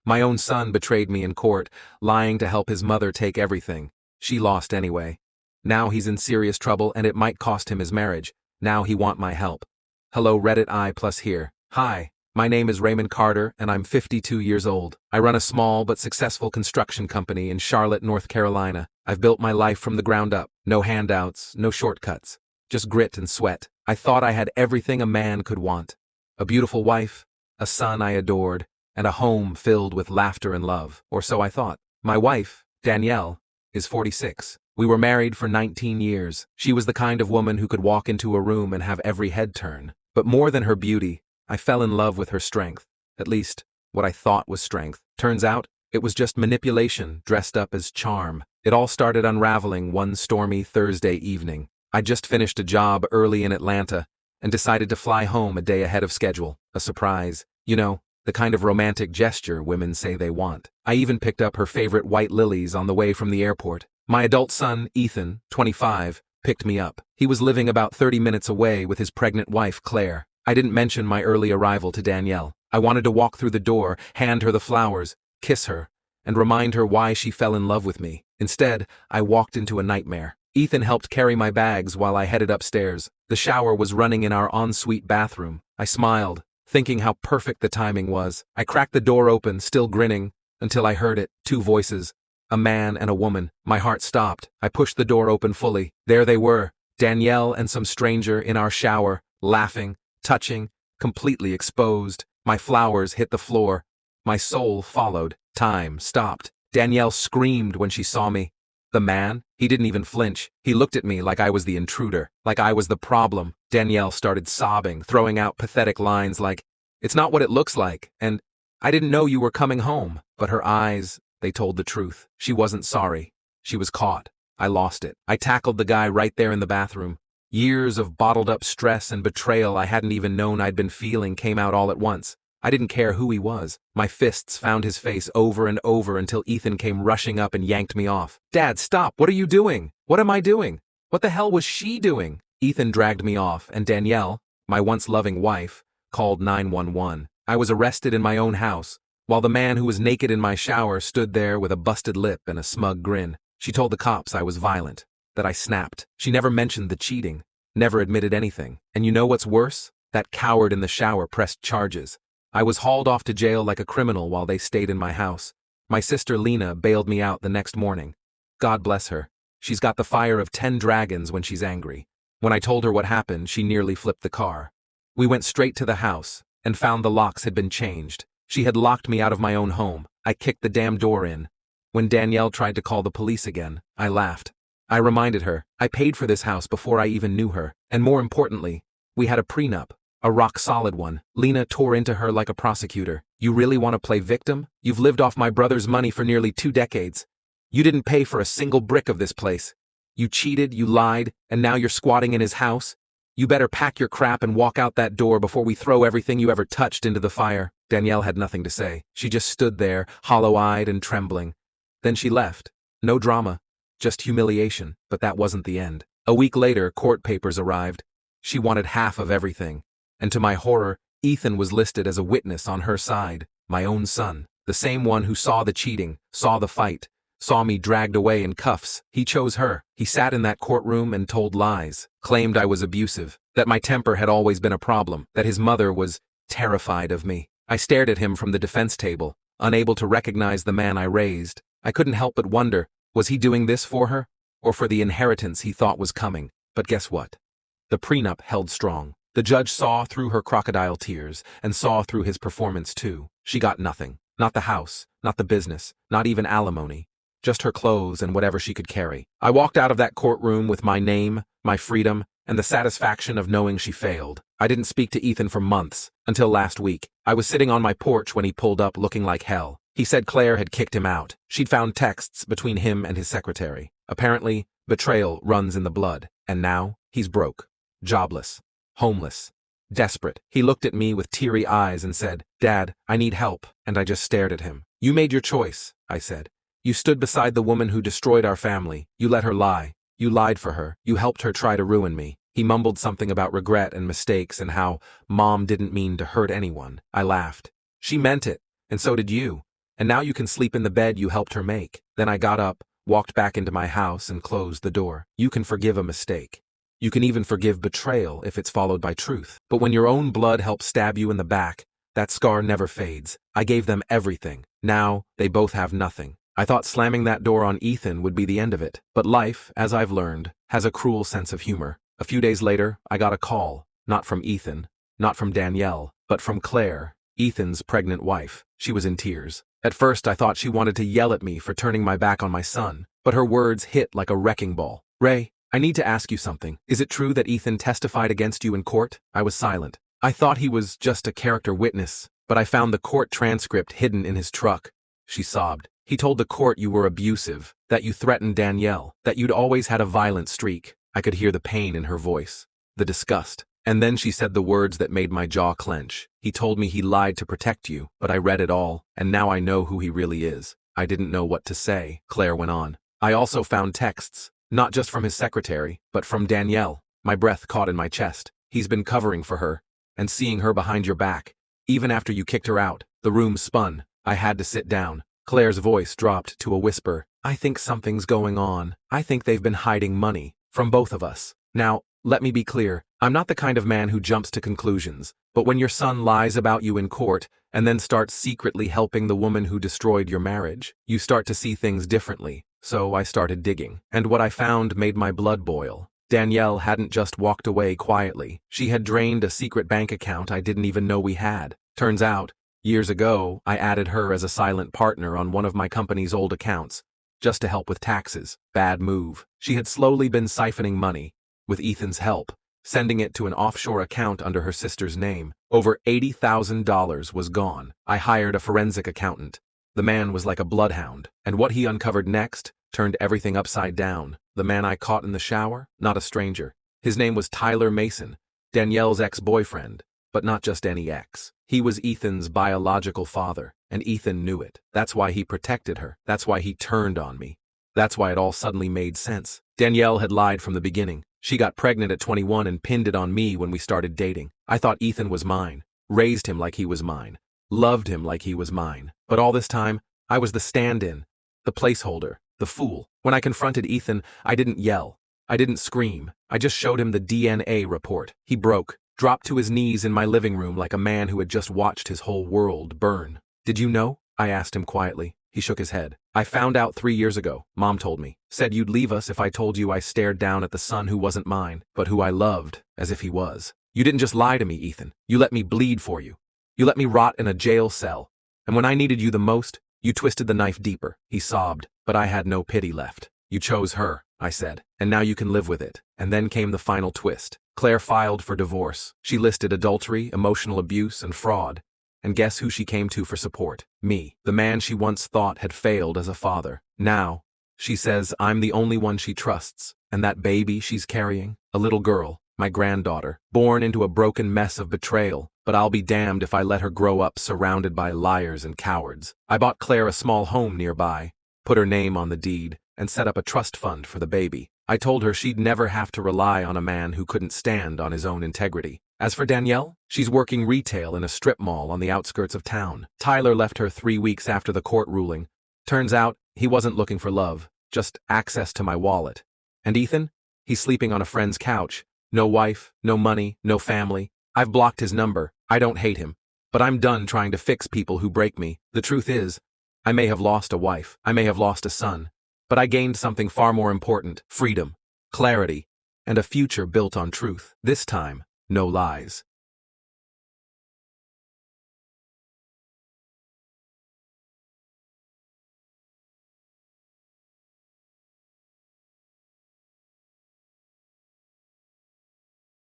My own son betrayed me in court, lying to help his mother take everything. She lost anyway. Now he's in serious trouble and it might cost him his marriage. Now he want my help. Hello Reddit I+ here. Hi, my name is Raymond Carter and I'm 52 years old. I run a small but successful construction company in Charlotte, North Carolina. I've built my life from the ground up. No handouts, no shortcuts. Just grit and sweat. I thought I had everything a man could want. A beautiful wife, a son I adored, and a home filled with laughter and love, or so I thought. My wife, Danielle, is 46. We were married for 19 years. She was the kind of woman who could walk into a room and have every head turn. But more than her beauty, I fell in love with her strength. At least, what I thought was strength. Turns out, it was just manipulation dressed up as charm. It all started unraveling one stormy Thursday evening. I just finished a job early in Atlanta and decided to fly home a day ahead of schedule. A surprise. You know, the kind of romantic gesture women say they want. I even picked up her favorite white lilies on the way from the airport. My adult son, Ethan, 25, picked me up. He was living about 30 minutes away with his pregnant wife, Claire. I didn't mention my early arrival to Danielle. I wanted to walk through the door, hand her the flowers, kiss her, and remind her why she fell in love with me. Instead, I walked into a nightmare. Ethan helped carry my bags while I headed upstairs. The shower was running in our ensuite bathroom. I smiled, thinking how perfect the timing was. I cracked the door open, still grinning, until I heard it. Two voices. A man and a woman. My heart stopped. I pushed the door open fully. There they were, Danielle and some stranger in our shower, laughing, touching, completely exposed. My flowers hit the floor. My soul followed. Time stopped. Danielle screamed when she saw me. The man, he didn't even flinch. He looked at me like I was the intruder, like I was the problem. Danielle started sobbing, throwing out pathetic lines like, "It's not what it looks like," and "I didn't know you were coming home." But her eyes, they told the truth. She wasn't sorry. She was caught. I lost it. I tackled the guy right there in the bathroom. Years of bottled up stress and betrayal I hadn't even known I'd been feeling came out all at once. I didn't care who he was. My fists found his face over and over until Ethan came rushing up and yanked me off. "Dad, stop! What are you doing? What am I doing? What the hell was she doing?" Ethan dragged me off, and Danielle, my once loving wife, called 911. I was arrested in my own house, while the man who was naked in my shower stood there with a busted lip and a smug grin. She told the cops I was violent, that I snapped. She never mentioned the cheating, never admitted anything. And you know what's worse? That coward in the shower pressed charges. I was hauled off to jail like a criminal while they stayed in my house. My sister Lena bailed me out the next morning. God bless her. She's got the fire of 10 dragons when she's angry. When I told her what happened, she nearly flipped the car. We went straight to the house and found the locks had been changed. She had locked me out of my own home. I kicked the damn door in. When Danielle tried to call the police again, I laughed. I reminded her, I paid for this house before I even knew her. And more importantly, we had a prenup. A rock-solid one. Lena tore into her like a prosecutor. "You really want to play victim? You've lived off my brother's money for nearly 2 decades. You didn't pay for a single brick of this place. You cheated, you lied, and now you're squatting in his house? You better pack your crap and walk out that door before we throw everything you ever touched into the fire." Danielle had nothing to say. She just stood there, hollow-eyed and trembling. Then she left. No drama, just humiliation. But that wasn't the end. A week later, court papers arrived. She wanted half of everything. And to my horror, Ethan was listed as a witness on her side, my own son, the same one who saw the cheating, saw the fight, saw me dragged away in cuffs. He chose her. He sat in that courtroom and told lies, claimed I was abusive, that my temper had always been a problem, that his mother was terrified of me. I stared at him from the defense table, unable to recognize the man I raised. I couldn't help but wonder, was he doing this for her, or for the inheritance he thought was coming? But guess what? The prenup held strong. The judge saw through her crocodile tears and saw through his performance too. She got nothing. Not the house, not the business, not even alimony. Just her clothes and whatever she could carry. I walked out of that courtroom with my name, my freedom, and the satisfaction of knowing she failed. I didn't speak to Ethan for months, until last week. I was sitting on my porch when he pulled up looking like hell. He said Claire had kicked him out. She'd found texts between him and his secretary. Apparently, betrayal runs in the blood. And now, he's broke, jobless, homeless, desperate. He looked at me with teary eyes and said, "Dad, I need help." And I just stared at him. "You made your choice," I said. "You stood beside the woman who destroyed our family. You let her lie. You lied for her. You helped her try to ruin me." He mumbled something about regret and mistakes and how Mom didn't mean to hurt anyone. I laughed. "She meant it, and so did you. And now you can sleep in the bed you helped her make. Then I got up, walked back into my house and closed the door. You can forgive a mistake. You can even forgive betrayal if it's followed by truth. But when your own blood helps stab you in the back, that scar never fades. I gave them everything. Now, they both have nothing. I thought slamming that door on Ethan would be the end of it. But life, as I've learned, has a cruel sense of humor. A few days later, I got a call. Not from Ethan, not from Danielle, but from Claire, Ethan's pregnant wife. She was in tears. At first, I thought she wanted to yell at me for turning my back on my son, but her words hit like a wrecking ball. Ray, I need to ask you something. Is it true that Ethan testified against you in court? I was silent. I thought he was just a character witness, but I found the court transcript hidden in his truck. She sobbed. He told the court you were abusive, that you threatened Danielle, that you'd always had a violent streak. I could hear the pain in her voice, the disgust. And then she said the words that made my jaw clench. He told me he lied to protect you, but I read it all, and now I know who he really is. I didn't know what to say, Claire went on. I also found texts, not just from his secretary, but from Danielle. My breath caught in my chest. He's been covering for her, and seeing her behind your back. Even after you kicked her out, the room spun. I had to sit down. Claire's voice dropped to a whisper. I think something's going on. I think they've been hiding money from both of us. Now, let me be clear. I'm not the kind of man who jumps to conclusions, but when your son lies about you in court and then starts secretly helping the woman who destroyed your marriage, you start to see things differently. So I started digging, and what I found made my blood boil. Danielle hadn't just walked away quietly. She had drained a secret bank account I didn't even know we had. Turns out, years ago, I added her as a silent partner on one of my company's old accounts, just to help with taxes. Bad move. She had slowly been siphoning money, with Ethan's help, sending it to an offshore account under her sister's name. Over $80,000 was gone. I hired a forensic accountant. The man was like a bloodhound, and what he uncovered next turned everything upside down. The man I caught in the shower? Not a stranger. His name was Tyler Mason, Danielle's ex-boyfriend, but not just any ex. He was Ethan's biological father, and Ethan knew it. That's why he protected her. That's why he turned on me. That's why it all suddenly made sense. Danielle had lied from the beginning. She got pregnant at 21 and pinned it on me when we started dating. I thought Ethan was mine, raised him like he was mine, loved him like he was mine. But all this time, I was the stand-in, the placeholder, the fool. When I confronted Ethan, I didn't yell. I didn't scream. I just showed him the DNA report. He broke, dropped to his knees in my living room like a man who had just watched his whole world burn. Did you know? I asked him quietly. He shook his head. I found out 3 years ago, Mom told me. Said you'd leave us if I told you I stared down at the son who wasn't mine, but who I loved, as if he was. You didn't just lie to me, Ethan. You let me bleed for you. You let me rot in a jail cell. And when I needed you the most, you twisted the knife deeper. He sobbed, but I had no pity left. You chose her, I said, and now you can live with it. And then came the final twist. Claire filed for divorce. She listed adultery, emotional abuse, and fraud. And guess who she came to for support? Me, the man she once thought had failed as a father. Now, she says I'm the only one she trusts, and that baby she's carrying, a little girl, my granddaughter, born into a broken mess of betrayal, but I'll be damned if I let her grow up surrounded by liars and cowards. I bought Claire a small home nearby, put her name on the deed, and set up a trust fund for the baby. I told her she'd never have to rely on a man who couldn't stand on his own integrity. As for Danielle, she's working retail in a strip mall on the outskirts of town. Tyler left her 3 weeks after the court ruling. Turns out, he wasn't looking for love, just access to my wallet. And Ethan? He's sleeping on a friend's couch. No wife, no money, no family. I've blocked his number. I don't hate him. But I'm done trying to fix people who break me. The truth is, I may have lost a wife. I may have lost a son. But I gained something far more important: freedom, clarity, and a future built on truth. This time, no lies.